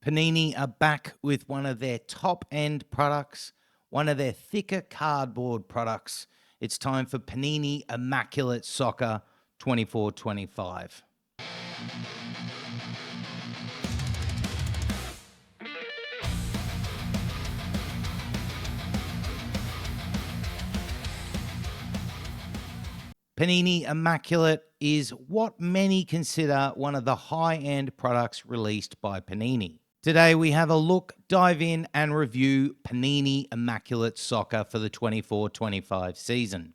Panini are back with one of their top-end products, one of their thicker cardboard products. It's time for Panini Immaculate Soccer 24-25. Panini Immaculate is what many consider one of the high-end products released by Panini. Today we have a look, dive in and review Panini Immaculate Soccer for the 24-25 season.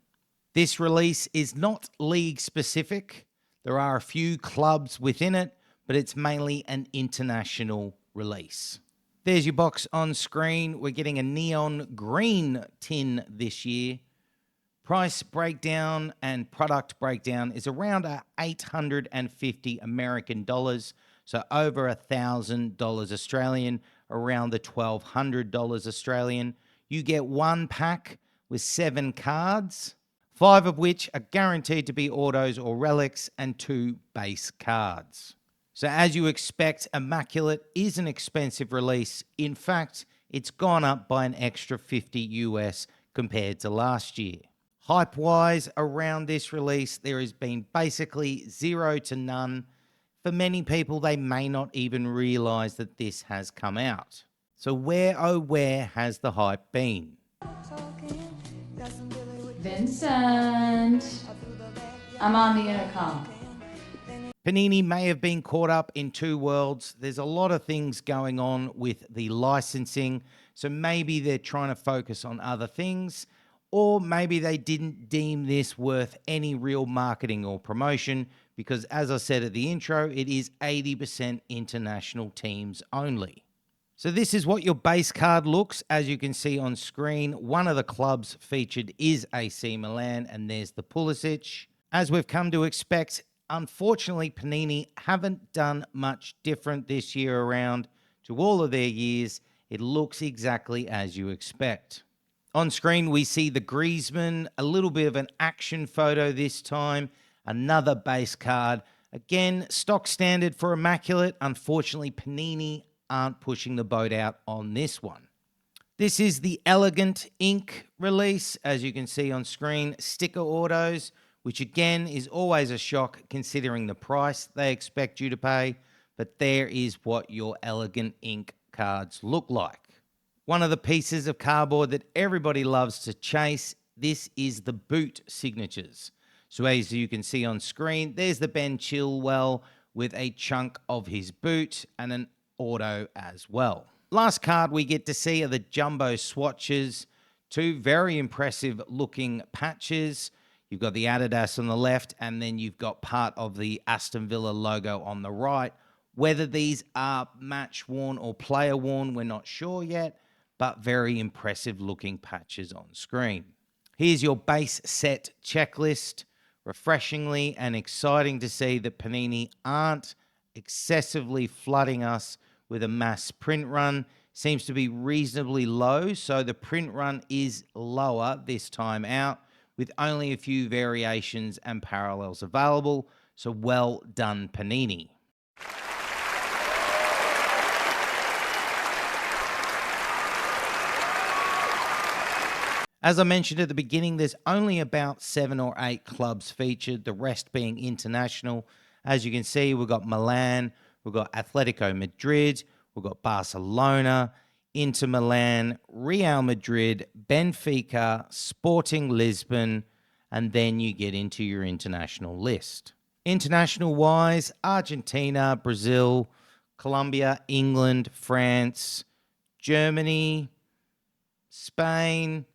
This release is not league specific. There are a few clubs within it, but it's mainly an international release. There's your box on screen. We're getting a neon green tin this year. Price breakdown and product breakdown is around $850 American, so over $1,000 Australian, around the $1,200 Australian. You get one pack with 7 cards, 5 of which are guaranteed to be autos or relics, and 2 base cards. So as you expect, Immaculate is an expensive release. In fact, it's gone up by an extra $50 US compared to last year. Hype-wise, around this release, there has been basically 0 to none. For many people, they may not even realize that this has come out. So where, oh where, has the hype been? Vincent, I'm on the intercom. Panini may have been caught up in two worlds. There's a lot of things going on with the licensing, so maybe they're trying to focus on other things. Or maybe they didn't deem this worth any real marketing or promotion because, as I said at the intro, it is 80% international teams only. So this is what your base card looks. As you can see on screen, one of the clubs featured is AC Milan, and there's the Pulisic. As we've come to expect, unfortunately, Panini haven't done much different this year around to all of their years. It looks exactly as you expect. On screen, we see the Griezmann, a little bit of an action photo this time, another base card. Again, stock standard for Immaculate. Unfortunately, Panini aren't pushing the boat out on this one. This is the Elegant Ink release, as you can see on screen, sticker autos, which again is always a shock considering the price they expect you to pay, but there is what your Elegant Ink cards look like. One of the pieces of cardboard that everybody loves to chase, this is the boot signatures. So as you can see on screen, there's the Ben Chilwell with a chunk of his boot and an auto as well. Last card we get to see are the jumbo swatches, 2 very impressive looking patches. You've got the Adidas on the left, and then you've got part of the Aston Villa logo on the right. Whether these are match worn or player worn, we're not sure yet, but very impressive looking patches on screen. Here's your base set checklist. Refreshingly and exciting to see that Panini aren't excessively flooding us with a mass print run. Seems to be reasonably low, so the print run is lower this time out with only a few variations and parallels available. So well done, Panini. As I mentioned at the beginning, there's only about 7 or 8 clubs featured, the rest being international. As you can see, we've got Milan, we've got Atletico Madrid, we've got Barcelona, Inter Milan, Real Madrid, Benfica, Sporting Lisbon, and then you get into your international list. International-wise, Argentina, Brazil, Colombia, England, France, Germany, Spain,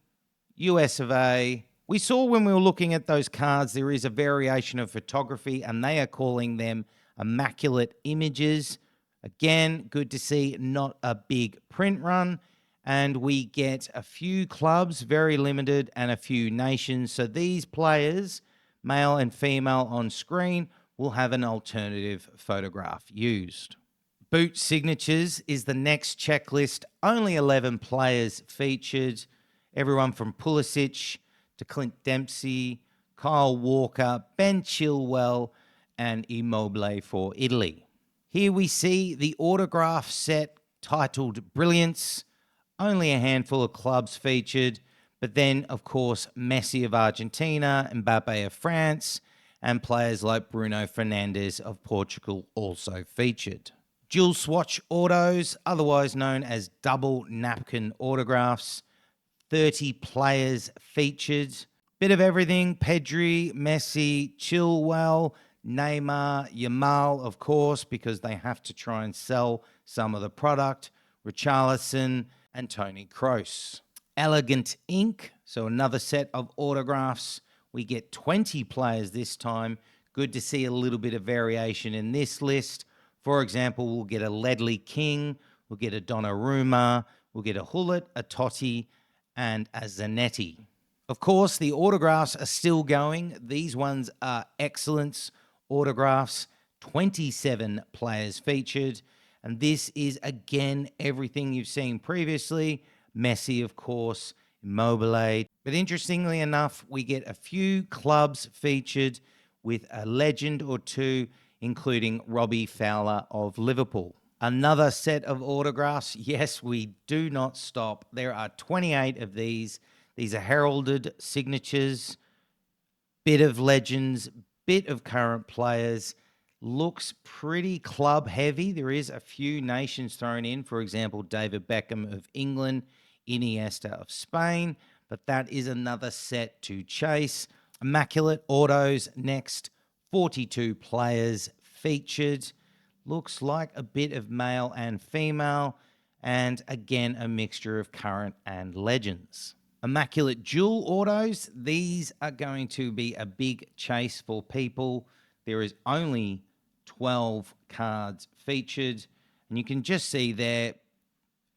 US of A. We saw when we were looking at those cards, there is a variation of photography, and they are calling them immaculate images. Again, good to see, not a big print run. And we get a few clubs, very limited, and a few nations. So these players, male and female on screen, will have an alternative photograph used. Boot signatures is the next checklist. Only 11 players featured. Everyone from Pulisic to Clint Dempsey, Kyle Walker, Ben Chilwell, and Immobile for Italy. Here we see the autograph set titled Brilliance. Only a handful of clubs featured, but then, of course, Messi of Argentina, Mbappe of France, and players like Bruno Fernandes of Portugal also featured. Dual swatch autos, otherwise known as double napkin autographs, 30 players featured. Bit of everything: Pedri, Messi, Chilwell, Neymar, Yamal, of course, because they have to try and sell some of the product, Richarlison, and Toni Kroos. Elegant ink, so another set of autographs. We get 20 players this time. Good to see a little bit of variation in this list. For example, we'll get a Ledley King, we'll get a Donnarumma, we'll get a Hullet, a Totti, and a Zanetti. Of course, the autographs are still going. These ones are excellence autographs, 27 players featured. And this is, again, everything you've seen previously. Messi, of course, Immobile. But interestingly enough, we get a few clubs featured with a legend or two, including Robbie Fowler of Liverpool. Another set of autographs. Yes, we do not stop. There are 28 of these. These are heralded signatures, bit of legends, bit of current players. Looks pretty club heavy. There is a few nations thrown in. For example, David Beckham of England, Iniesta of Spain. But that is another set to chase. Immaculate autos next. 42 players featured. Looks like a bit of male and female. And again, a mixture of current and legends. Immaculate dual autos. These are going to be a big chase for people. There is only 12 cards featured. And you can just see there,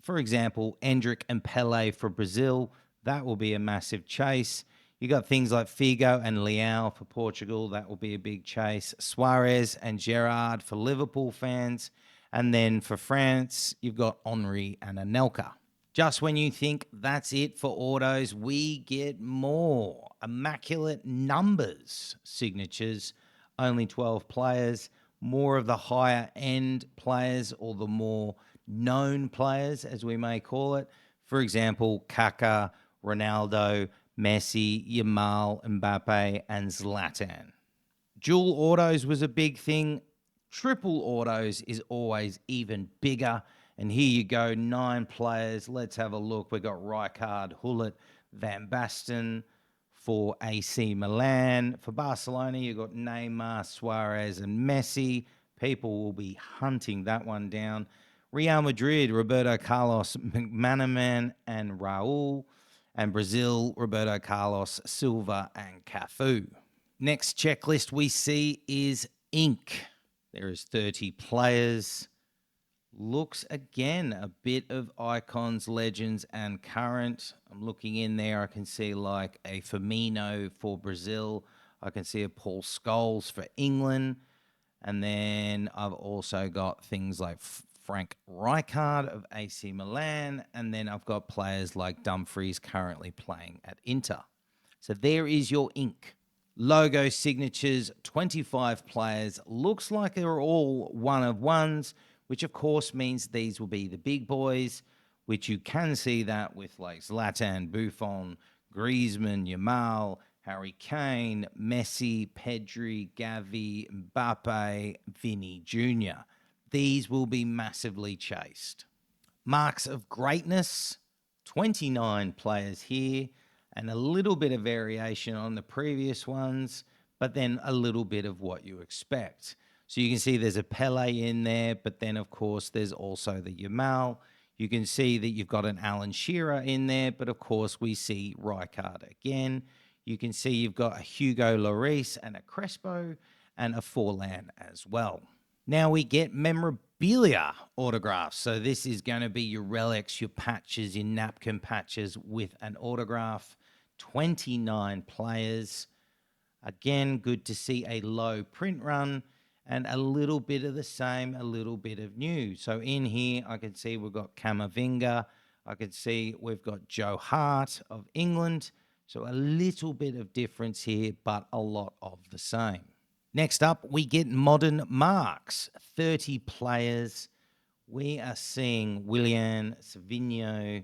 for example, Endrick and Pele for Brazil. That will be a massive chase. You got things like Figo and Leão for Portugal. That will be a big chase. Suarez and Gerrard for Liverpool fans. And then for France, you've got Henry and Anelka. Just when you think that's it for autos, we get more. Immaculate numbers signatures, only 12 players. More of the higher end players, or the more known players, as we may call it. For example, Kaká, Ronaldo, Messi, Yamal, Mbappe, and Zlatan. Dual autos was a big thing. Triple autos is always even bigger. And here you go, 9 players. Let's have a look. We've got Rijkaard, Hullet, Van Basten for AC Milan. For Barcelona, you've got Neymar, Suarez, and Messi. People will be hunting that one down. Real Madrid, Roberto Carlos, McManaman, and Raul. And Brazil, Roberto Carlos, Silva, and Cafu. Next checklist we see is ink. There is 30 players. Looks, again, a bit of icons, legends, and current. I'm looking in there. I can see like a Firmino for Brazil. I can see a Paul Scholes for England. And then I've also got things like Frank Rijkaard of AC Milan. And then I've got players like Dumfries currently playing at Inter. So there is your ink. Logo signatures, 25 players. Looks like they're all one of ones, which of course means these will be the big boys, which you can see that with like Zlatan, Buffon, Griezmann, Yamal, Harry Kane, Messi, Pedri, Gavi, Mbappe, Vinny Jr. These will be massively chased. Marks of greatness, 29 players here, and a little bit of variation on the previous ones, but then a little bit of what you expect. So you can see there's a Pele in there, but then, of course, there's also the Yamal. You can see that you've got an Alan Shearer in there, but, of course, we see Rijkaard again. You can see you've got a Hugo Lloris and a Crespo and a Forlan as well. Now we get memorabilia autographs. So this is going to be your relics, your patches, your napkin patches with an autograph. 29 players. Again, good to see a low print run. And a little bit of the same, a little bit of new. So in here, I can see we've got Camavinga. I can see we've got Joe Hart of England. So a little bit of difference here, but a lot of the same. Next up, we get modern marks. 30 players we are seeing Willian, Savinho,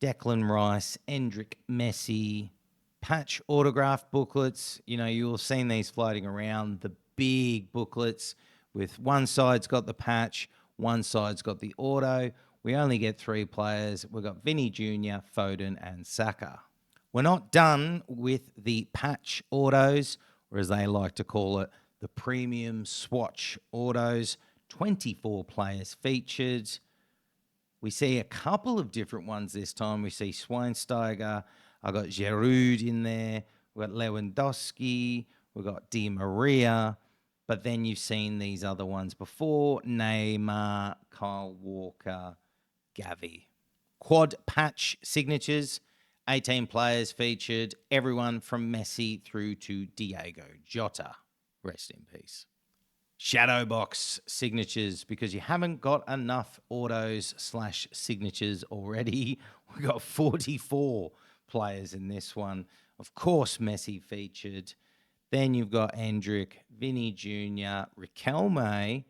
Declan Rice, Endrick, Messi, patch autograph booklets. You know, you'll have seen these floating around, the big booklets with one side's got the patch, one side's got the auto. We only get 3 players. We've got Vinny Jr., Foden, and Saka. We're not done with the patch autos, or as they like to call it, the premium swatch autos. 24 players featured. We see a couple of different ones this time. We see Schweinsteiger. I've got Giroud in there. We've got Lewandowski. We've got Di Maria. But then you've seen these other ones before. Neymar, Kyle Walker, Gavi. Quad patch signatures. 18 players featured. Everyone from Messi through to Diego Jota. Rest in peace. Shadow box signatures, because you haven't got enough autos / signatures already. We've got 44 players in this one. Of course, Messi featured. Then you've got Endrick, Vinny Jr., Riquelme,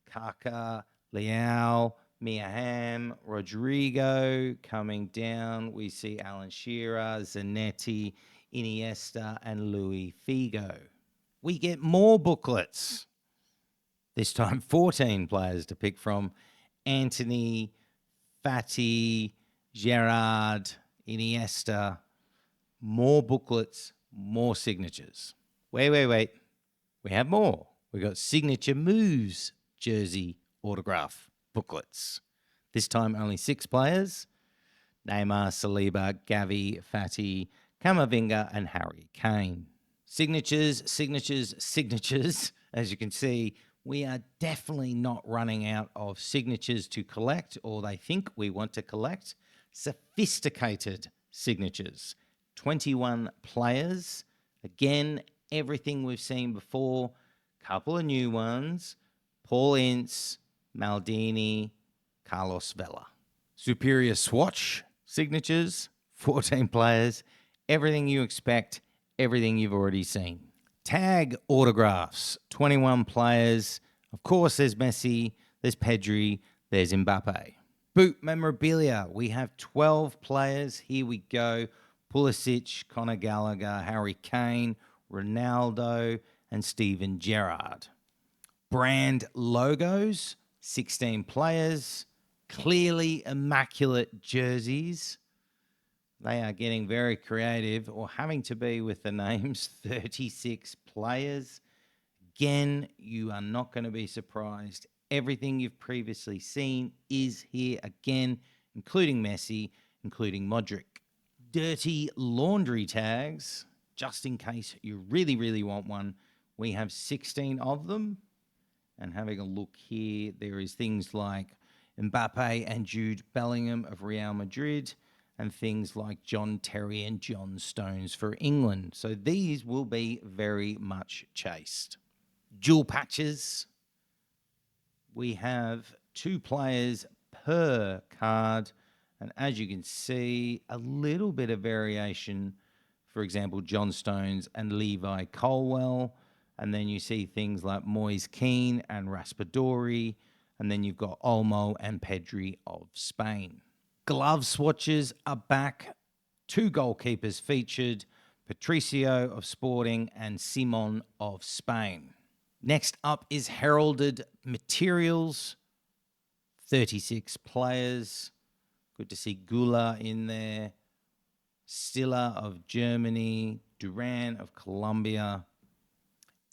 Kaka, Leao, Mia Hamm, Rodrigo coming down. We see Alan Shearer, Zanetti, Iniesta, and Luis Figo. We get more booklets. This time, 14 players to pick from. Anthony, Fati, Gerrard, Iniesta. More booklets, more signatures. Wait. We have more. We got signature moves jersey autograph booklets. This time, only 6 players. Neymar, Saliba, Gavi, Fati, Camavinga, and Harry Kane. Signatures. As you can see, we are definitely not running out of signatures to collect, or they think we want to collect. Sophisticated signatures. 21 players. Again, everything we've seen before. Couple of new ones. Paul Ince, Maldini, Carlos Vela. Superior swatch signatures. 14 players. Everything you expect. Everything you've already seen. Tag autographs, 21 players. Of course, there's Messi, there's Pedri, there's Mbappe. Boot memorabilia, we have 12 players. Here we go. Pulisic, Conor Gallagher, Harry Kane, Ronaldo, and Steven Gerrard. Brand logos, 16 players. Clearly immaculate jerseys. They are getting very creative, or having to be with the names. 36 players. Again, you are not going to be surprised. Everything you've previously seen is here again, including Messi, including Modric. Dirty laundry tags, just in case you really, really want one. We have 16 of them. And having a look here, there is things like Mbappe and Jude Bellingham of Real Madrid, and things like John Terry and John Stones for England. So these will be very much chased. Dual patches. We have 2 players per card. And as you can see, a little bit of variation. For example, John Stones and Levi Colwell. And then you see things like Moise Kean and Raspadori. And then you've got Olmo and Pedri of Spain. Glove swatches are back. 2 goalkeepers featured, Patricio of Sporting and Simon of Spain. Next up is heralded materials. 36 players. Good to see Gula in there. Stiller of Germany. Duran of Colombia.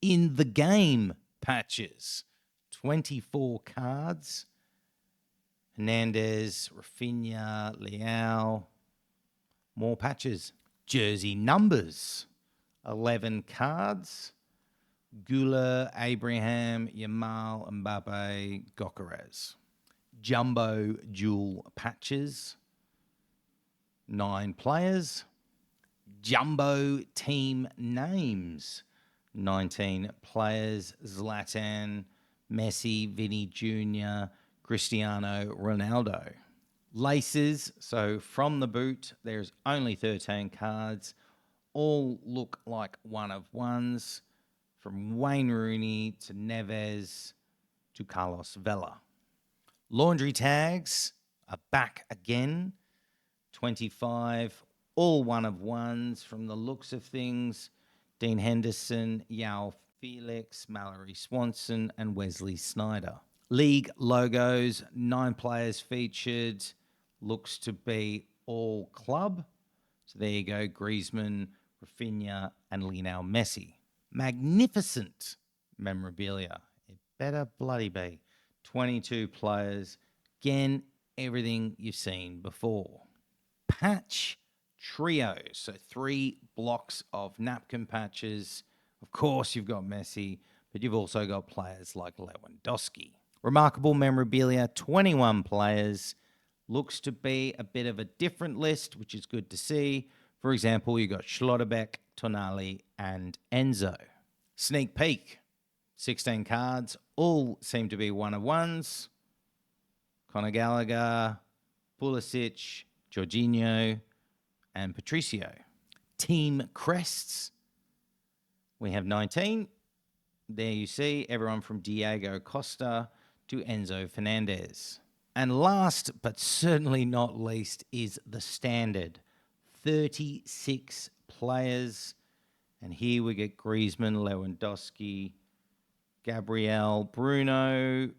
In the game patches. 24 cards. Hernandez, Rafinha, Leao. More patches. Jersey numbers. 11 cards. Gula, Abraham, Yamal, Mbappe, Gokares. Jumbo dual patches. 9 players. Jumbo team names. 19 players. Zlatan, Messi, Vinny Jr., Cristiano Ronaldo. Laces, so from the boot, there's only 13 cards. All look like one of ones, from Wayne Rooney to Neves to Carlos Vela. Laundry tags are back again. 25, all one of ones from the looks of things. Dean Henderson, Yao Felix, Mallory Swanson, and Wesley Snyder. League logos, 9 players featured. Looks to be all club. So there you go, Griezmann, Rafinha, and Lionel Messi. Magnificent memorabilia. It better bloody be. 22 players. Again, everything you've seen before. Patch trio. So 3 blocks of napkin patches. Of course, you've got Messi, but you've also got players like Lewandowski. Remarkable memorabilia, 21 players. Looks to be a bit of a different list, which is good to see. For example, you got Schlotterbeck, Tonali, and Enzo. Sneak peek, 16 cards, all seem to be one of ones. Conor Gallagher, Pulisic, Jorginho, and Patricio. Team crests, we have 19. There you see everyone from Diego Costa to Enzo Fernandez. And last but certainly not least is the standard. 36 players. And here we get Griezmann, Lewandowski, Gabriel, Bruno,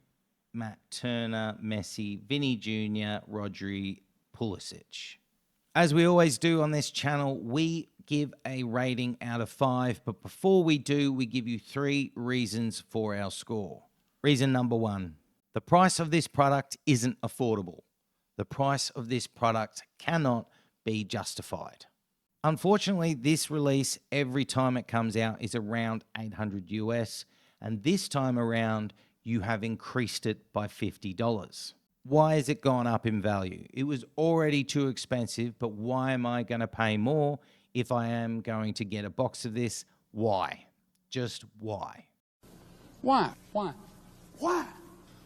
Matt Turner, Messi, Vinny Jr., Rodri, Pulisic. As we always do on this channel, we give a rating out of 5. But before we do, we give you 3 reasons for our score. Reason number 1. The price of this product isn't affordable. The price of this product cannot be justified. Unfortunately, this release, every time it comes out, is around $800 US, and this time around, you have increased it by $50. Why has it gone up in value? It was already too expensive, but why am I going to pay more if I am going to get a box of this? Why? Just why? Why? Why? Why?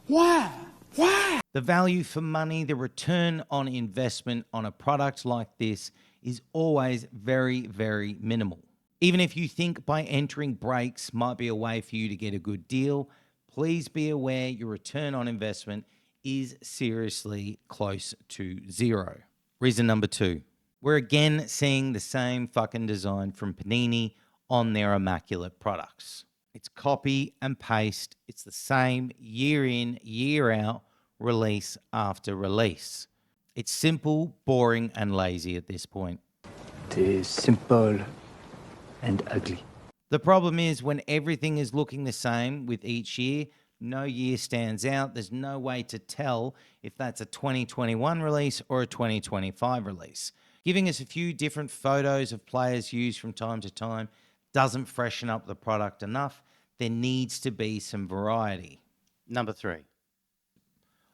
Why? Why? The value for money, the return on investment on a product like this is always very, very minimal. Even if you think by entering breaks might be a way for you to get a good deal, please be aware your return on investment is seriously close to 0. Reason number 2. We're again seeing the same fucking design from Panini on their immaculate products. It's copy and paste. It's the same year in, year out, release after release. It's simple, boring, and lazy at this point. It is simple and ugly. The problem is when everything is looking the same with each year, no year stands out. There's no way to tell if that's a 2021 release or a 2025 release. Giving us a few different photos of players used from time to time doesn't freshen up the product enough. There needs to be some variety. Number 3.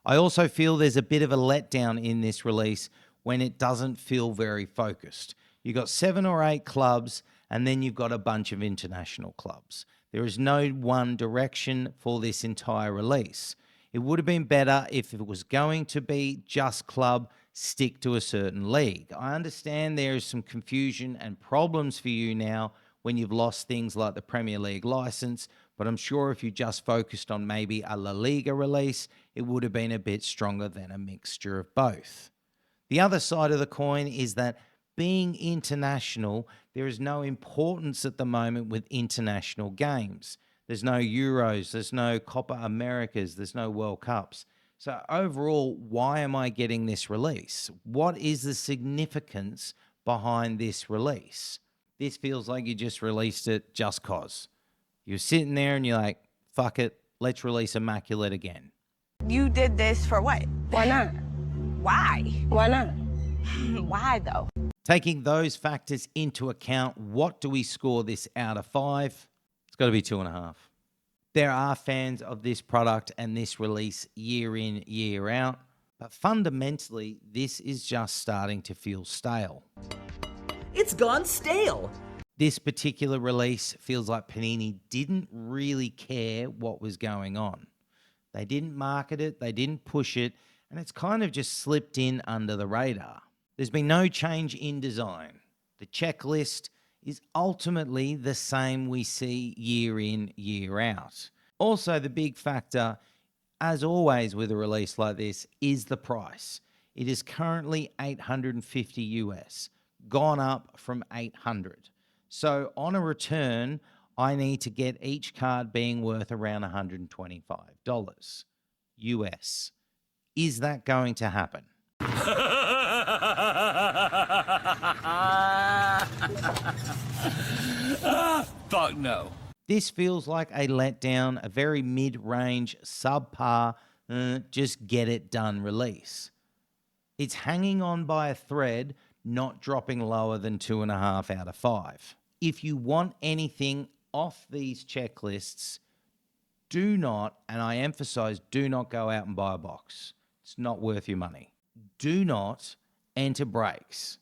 I also feel there's a bit of a letdown in this release when it doesn't feel very focused. You've got 7 or 8 clubs, and then you've got a bunch of international clubs. There is no one direction for this entire release. It would have been better if it was going to be just club, stick to a certain league. I understand there is some confusion and problems for you now when you've lost things like the Premier League license, but I'm sure if you just focused on maybe a La Liga release, it would have been a bit stronger than a mixture of both. The other side of the coin is that being international, there is no importance at the moment with international games. There's no Euros, there's no Copa Americas, there's no World Cups. So overall, why am I getting this release? What is the significance behind this release? This feels like you just released it just cause. You're sitting there and you're like, fuck it, let's release Immaculate again. You did this for what? Why not? Why? Why not? Why though? Taking those factors into account, what do we score this out of 5? It's got to be 2.5. There are fans of this product and this release year in, year out, but fundamentally, this is just starting to feel stale. It's gone stale. This particular release feels like Panini didn't really care what was going on. They didn't market it, they didn't push it, and it's kind of just slipped in under the radar. There's been no change in design. The checklist is ultimately the same we see year in, year out. Also, the big factor, as always with a release like this, is the price. It is currently $850 US, gone up from $800. So on a return, I need to get each card being worth around $125 US. Is that going to happen? Fuck no. This feels like a letdown, a very mid-range, subpar, just get it done release. It's hanging on by a thread, not dropping lower than 2.5 out of 5. If you want anything off these checklists, do not, and I emphasize, do not go out and buy a box. It's not worth your money. Do not enter breaks.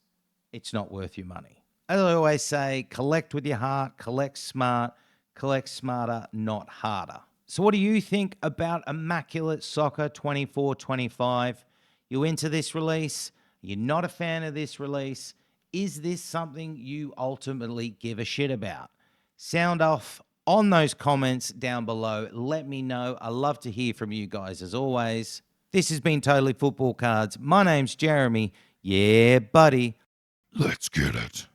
It's not worth your money. As I always say, collect with your heart, collect smart, collect smarter, not harder. So what do you think about Immaculate Soccer 24-25? You into this release? You're not a fan of this release? Is this something you ultimately give a shit about? Sound off on those comments down below. Let me know. I love to hear from you guys as always. This has been Totally Football Cards. My name's Jeremy. Yeah, buddy. Let's get it.